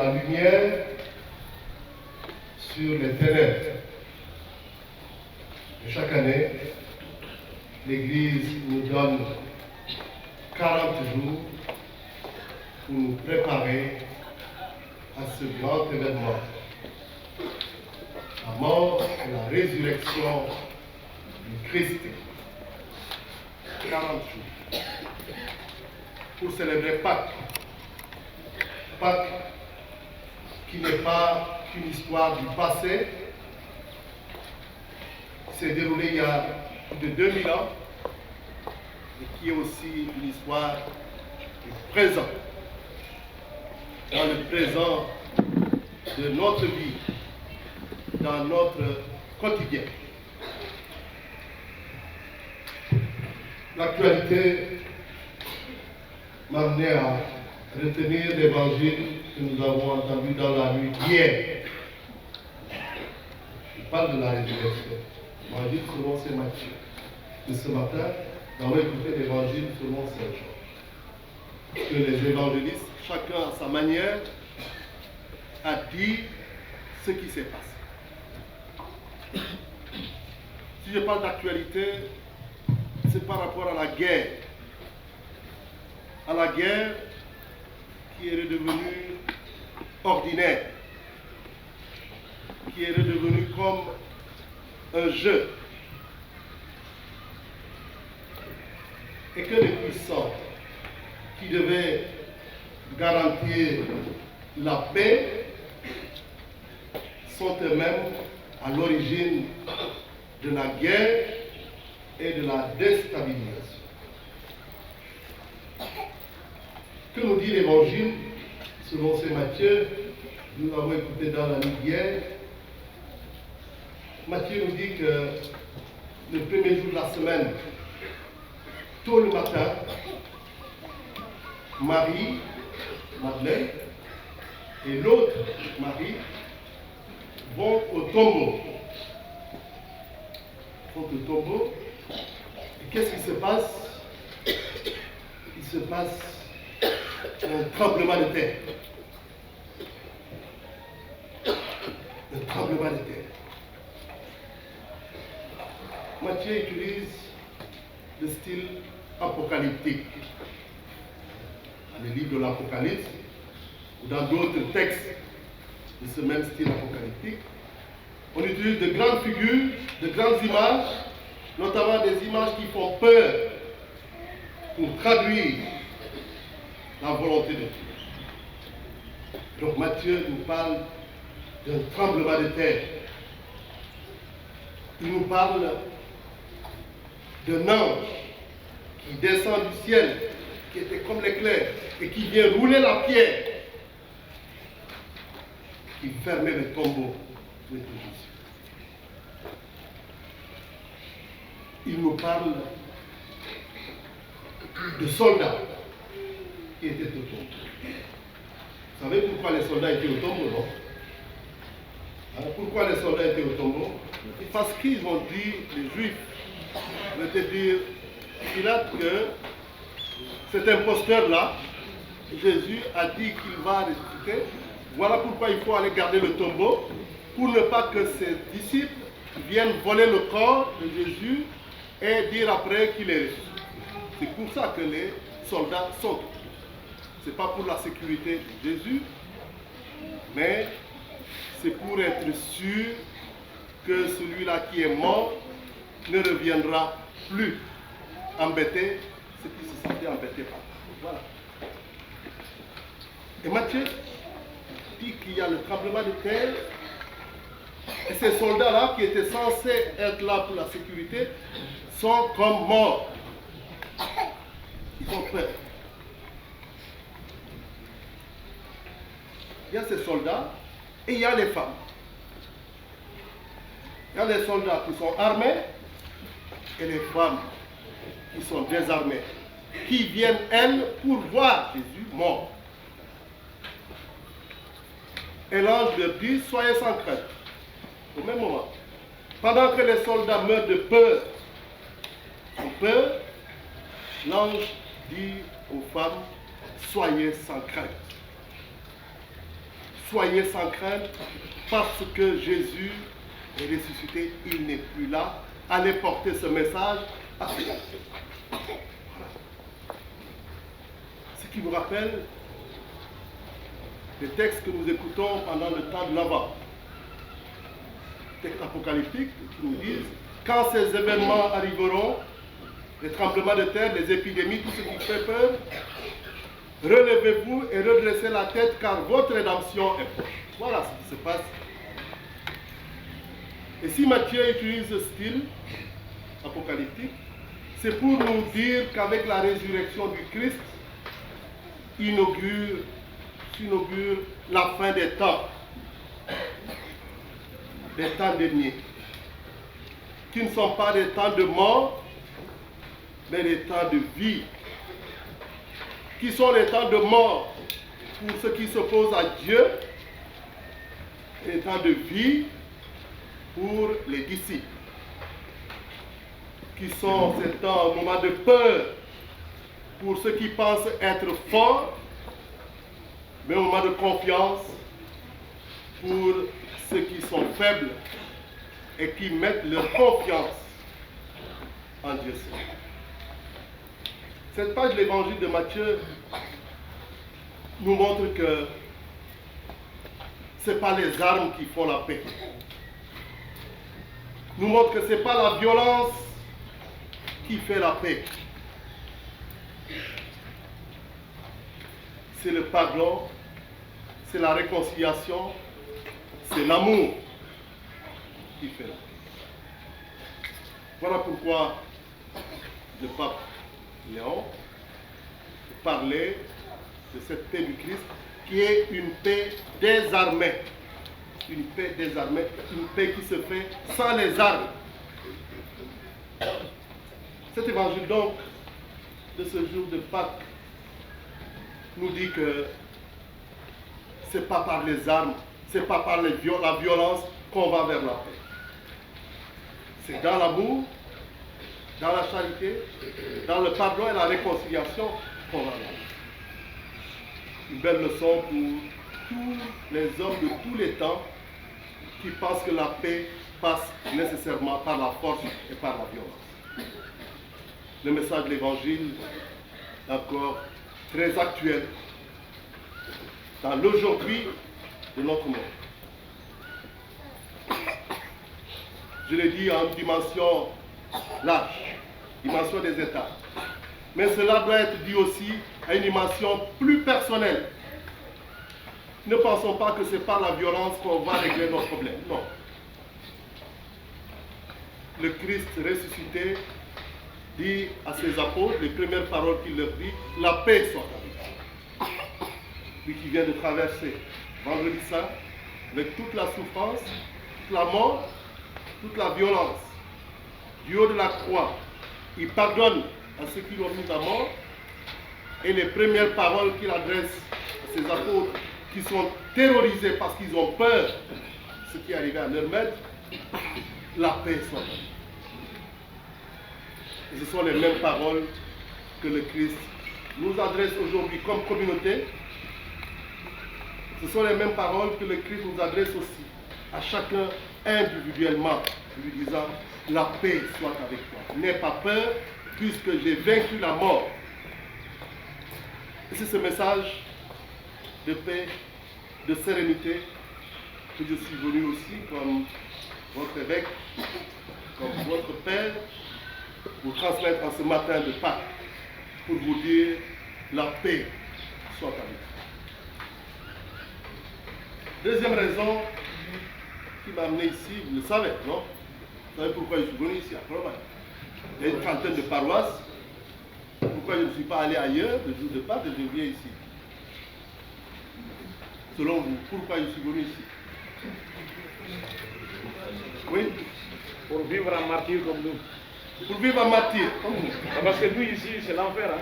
la lumière sur les ténèbres. Et chaque année, l'Église nous donne 40 jours pour nous préparer à ce grand événement. La mort et la résurrection du Christ. 40 jours. Pour célébrer Pâques. Pâques qui n'est pas qu'une histoire du passé, qui s'est déroulée il y a plus de 2000 ans, et qui est aussi une histoire du présent. Dans le présent de notre vie, dans notre quotidien. L'actualité m'a amené à retenir l'évangile que nous avons entendu dans la nuit d'hier. Il parle de la résurrection. L'évangile selon Saint Matthieu. Et ce matin, nous allons écouter l'évangile selon Saint Jean. Que les évangélistes, chacun à sa manière, a dit ce qui s'est passé. Si je parle d'actualité, c'est par rapport à la guerre. À la guerre qui est redevenue ordinaire, qui est redevenue comme un jeu. Et que les puissants qui devaient garantir la paix sont eux-mêmes à l'origine de la guerre et de la déstabilisation. Que nous dit l'Évangile selon Saint Matthieu? Nous l'avons écouté dans la nuit d'hier. Matthieu nous dit que le premier jour de la semaine, tôt le matin, Marie, Madeleine, et l'autre Marie vont au tombeau. Et qu'est-ce qui se passe? Il se passe un tremblement de terre. Un tremblement de terre. Matthieu utilise le style apocalyptique. Dans le livre de l'Apocalypse, ou dans d'autres textes de ce même style apocalyptique, on utilise de grandes figures, de grandes images, notamment des images qui font peur pour traduire la volonté de Dieu. Donc Matthieu nous parle d'un tremblement de terre. Il nous parle d'un ange qui descend du ciel, qui était comme l'éclair, et qui vient rouler la pierre, qui fermait le tombeau de Jésus. Il nous parle de soldats qui étaient au tombeau. Vous savez pourquoi les soldats étaient au tombeau, non? Pourquoi les soldats étaient au tombeau? Parce qu'ils ont dit, les Juifs, c'est-à-dire Pilate, que cet imposteur-là, Jésus a dit qu'il va ressusciter. Voilà pourquoi il faut aller garder le tombeau, pour ne pas que ses disciples viennent voler le corps de Jésus et dire après qu'il est ressuscité. C'est pour ça que les soldats sont. Ce n'est pas pour la sécurité de Jésus, mais c'est pour être sûr que celui-là qui est mort ne reviendra plus embêté, ceux qui se sentaient embêtés par. Voilà. Et Matthieu dit qu'il y a le tremblement de terre, et ces soldats-là qui étaient censés être là pour la sécurité sont comme morts. Ils ont peur. Il y a ces soldats et il y a les femmes. Il y a les soldats qui sont armés et les femmes qui sont désarmées, qui viennent, elles, pour voir Jésus mort. Et l'ange leur dit, soyez sans crainte. Au même moment, pendant que les soldats meurent de peur, l'ange dit aux femmes, soyez sans crainte. soyez sans crainte, parce que Jésus est ressuscité, il n'est plus là. Allez porter ce message à ceux-là. Ce qui vous rappelle les textes que nous écoutons pendant le temps de l'Avent. Textes apocalyptiques qui nous disent, quand ces événements arriveront, les tremblements de terre, les épidémies, tout ce qui fait peur, relevez-vous et redressez la tête car votre rédemption est proche. Voilà ce qui se passe. Et si Matthieu utilise ce style apocalyptique, c'est pour nous dire qu'avec la résurrection du Christ, s'inaugure la fin des temps derniers, qui ne sont pas des temps de mort, mais des temps de vie, qui sont les temps de mort pour ceux qui s'opposent à Dieu, et des temps de vie pour les disciples, qui sont ces temps, un moment de peur pour ceux qui pensent être forts, mais un moment de confiance pour ceux qui sont faibles et qui mettent leur confiance en Dieu seul. Cette page de l'évangile de Matthieu nous montre que ce n'est pas les armes qui font la paix. Nous montre que ce n'est pas la violence qui fait la paix. C'est le pardon, c'est la réconciliation, c'est l'amour qui fait la paix. Voilà pourquoi le pape Léon parlait de cette paix du Christ qui est une paix désarmée. Une paix désarmée, une paix qui se fait sans les armes. Cet évangile donc de ce jour de Pâques nous dit que ce n'est pas par les armes, ce n'est pas par la violence qu'on va vers la paix. C'est dans l'amour, dans la charité, dans le pardon et la réconciliation qu'on va vers la paix. Une belle leçon pour tous les hommes de tous les temps qui pensent que la paix passe nécessairement par la force et par la violence. Le message de l'Évangile est encore très actuel dans l'aujourd'hui de notre monde. Je l'ai dit en dimension large, dimension des États. Mais cela doit être dit aussi à une dimension plus personnelle. Ne pensons pas que c'est par la violence qu'on va régler nos problèmes. Non. Le Christ ressuscité dit à ses apôtres, les premières paroles qu'il leur dit, la paix soit avec vous. Lui qui vient de traverser Vendredi Saint, avec toute la souffrance, toute la mort, toute la violence, du haut de la croix, il pardonne à ceux qui l'ont mis à mort, et les premières paroles qu'il adresse à ses apôtres, qui sont terrorisés parce qu'ils ont peur de ce qui est arrivé à leur maître, la paix soit avec vous. Et ce sont les mêmes paroles que le Christ nous adresse aujourd'hui comme communauté. Ce sont les mêmes paroles que le Christ nous adresse aussi à chacun individuellement, lui disant, la paix soit avec toi. N'aie pas peur, puisque j'ai vaincu la mort. Et c'est ce message de paix, de sérénité, que je suis venu aussi comme votre évêque, comme votre père, vous transmettre en ce matin de Pâques, pour vous dire, la paix soit avec vous. Deuxième raison qui m'a amené ici, vous le savez, non? Vous savez pourquoi je suis venu ici à Colomane. Il y a une trentaine de paroisses. Pourquoi je ne suis pas allé ailleurs le jour de Pâques et je viens ici? Selon vous, pourquoi je suis venu ici? Oui? Pour vivre en martyr comme nous. Pour vivre en martyr comme nous. Parce que nous ici, c'est l'enfer. Hein?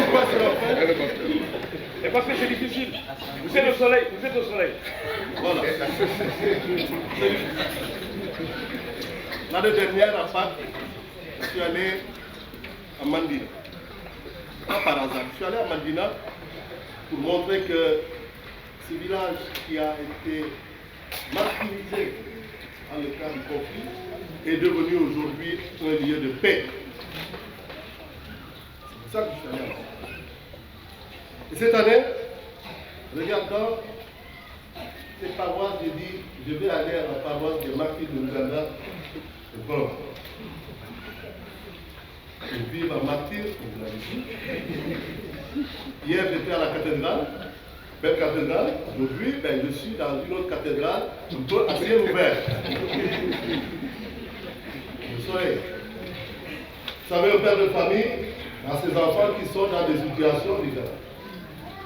Pourquoi c'est l'enfer? Et parce que c'est difficile. Vous êtes au soleil, vous êtes au soleil. Voilà. L'année dernière, à Pâques, je suis allé à Mandina. Pas par hasard. Je suis allé à Mandina pour montrer que ce village qui a été martyrisé en le cas du conflit est devenu aujourd'hui un lieu de paix. C'est pour ça que je suis allé là. Et cette année, regardant cette paroisse, j'ai dit, je vais aller à la paroisse des martyrs de l'Ouganda de Colombe. Je vis en martyr, comme vous l'avez dit. Hier, j'étais à la cathédrale, belle cathédrale. Aujourd'hui, je suis dans une autre cathédrale, un peu à ciel ouvert. Le soleil. Vous savez, un père de famille a ses enfants qui sont dans des situations différentes.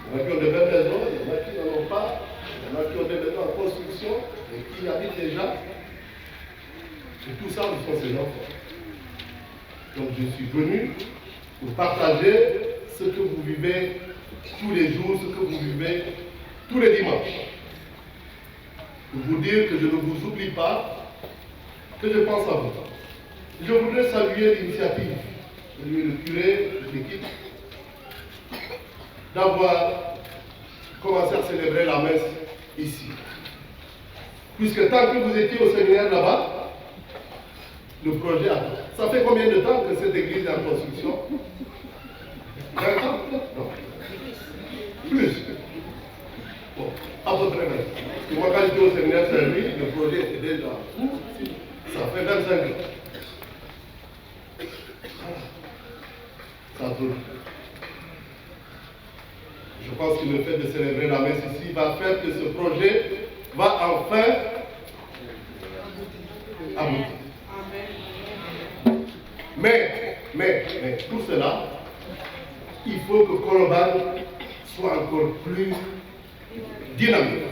Il y en a qui ont de belles maisons, il y en a qui n'en ont pas, il y en a qui ont des maisons en construction et qui y habitent déjà. Et tout ça, ce sont ses enfants. Donc je suis venu pour partager ce que vous vivez tous les jours, ce que vous vivez tous les dimanches. Pour vous dire que je ne vous oublie pas, que je pense à vous. Je voudrais saluer l'initiative de le curé, de l'équipe, d'avoir commencé à célébrer la messe ici. Puisque tant que vous étiez au séminaire là-bas, le projet a... Ça fait combien de temps que cette église est en construction? 20 ans? Non. Plus. Bon, à peu près même. Parce que moi, quand j'étais au séminaire Saint-Louis, le projet était déjà en cours. Ça fait 25 ans. Ça tourne. Je pense que le fait de célébrer la messe ici va faire que ce projet va enfin aboutir. Mais, pour cela, il faut que Colobane soit encore plus dynamique.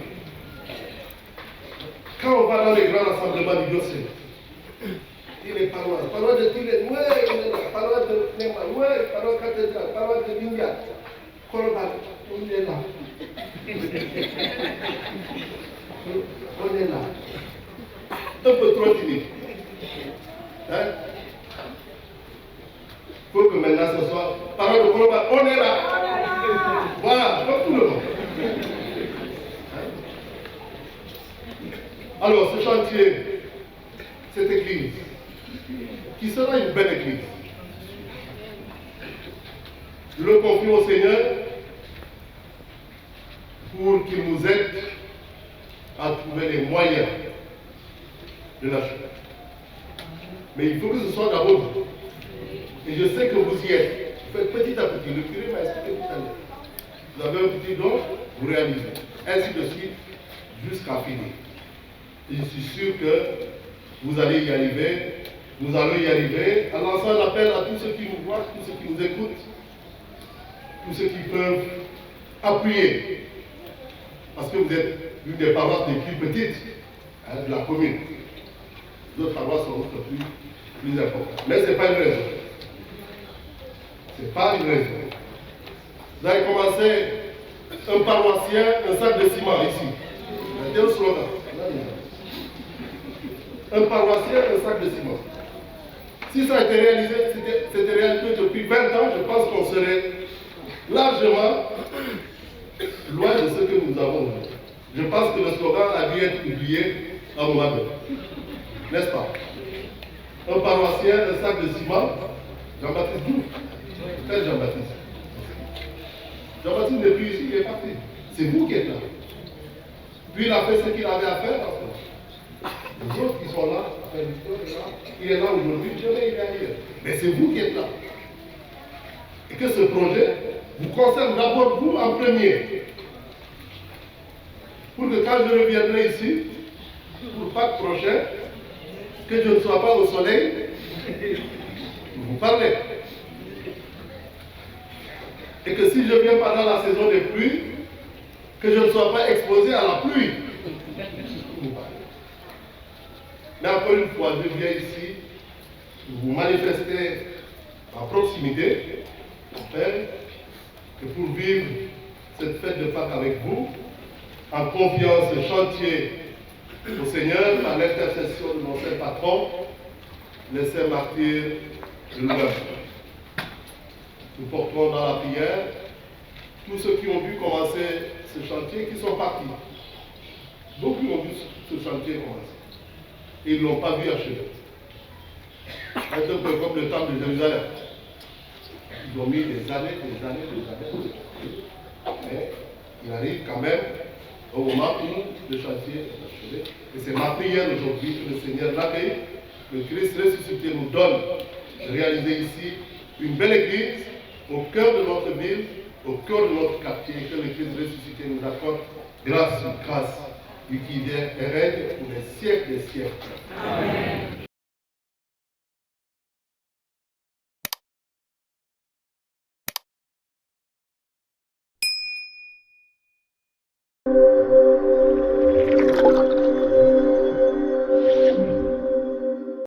Quand on va dans les grands rassemblements du diocèse, les paroisses de Tilé, paroisse de Nema, paroisse cathédrale, paroisse de Binga, Colobane, on est là. On est là. Un peu trop timide. Hein? Il faut que maintenant ce soit parole de Colobane, on est là. Voilà, comme tout le monde. Alors, ce chantier, cette église, qui sera une belle église, je le confie au Seigneur pour qu'il nous aide à trouver les moyens de la chose. Mais il faut que ce soit d'abord vous. Et je sais que vous y êtes. Vous faites petit à petit. Le curé m'a expliqué tout à l'heure. Vous avez un petit don, vous réalisez. Ainsi de suite, jusqu'à finir. Et je suis sûr que vous allez y arriver. Nous allons y arriver en lançant un appel à tous ceux qui nous voient, tous ceux qui nous écoutent, tous ceux qui peuvent appuyer. Parce que vous êtes l'une des paroisses les plus petites de la commune. Les autres paroisses sont beaucoup plus importantes. Mais ce n'est pas une raison. Ce n'est pas une raison. Vous avez commencé un paroissien, un sac de ciment ici. C'était un slogan. Un paroissien, un sac de ciment. Si ça a été réalisé, c'était réalisé depuis 20 ans, je pense qu'on serait largement loin de ce que nous avons aujourd'hui. Je pense que le slogan a dû être oublié à un moment donné. N'est-ce pas? Un paroissien, un sac de ciment, Jean-Baptiste Diouf. Quel Jean-Baptiste? Jean-Baptiste n'est plus ici, il est parti. C'est vous qui êtes là. Puis il a fait ce qu'il avait à faire. Les autres qui sont là, il est là aujourd'hui, demain il est ailleurs. Mais c'est vous qui êtes là. Et que ce projet vous concerne d'abord vous en premier. Pour que quand je reviendrai ici, pour Pâques prochain, que je ne sois pas au soleil, vous parlez. Et que si je viens pendant la saison des pluies, que je ne sois pas exposé à la pluie. Vous parlez. Mais encore une fois, je viens ici pour vous manifester en proximité, que pour vivre cette fête de Pâques avec vous, en confiant ce chantier au Seigneur, par l'intercession de nos saints patrons, les saints martyrs de l'Ouganda. Nous porterons dans la prière tous ceux qui ont dû commencer ce chantier qui sont partis. Beaucoup ont vu ce chantier commencer. Et ils ne l'ont pas vu achever. C'est un peu comme le temple de Jérusalem. Ils ont mis des années. Mais il arrive quand même au moment où le chantier est achevé. Et c'est ma prière aujourd'hui que le Seigneur l'accueille, que le Christ ressuscité nous donne de réaliser ici une belle église au cœur de notre ville, au cœur de notre quartier, que le Christ ressuscité nous accorde grâce, lui qui vient et règne pour les siècles des siècles. Amen.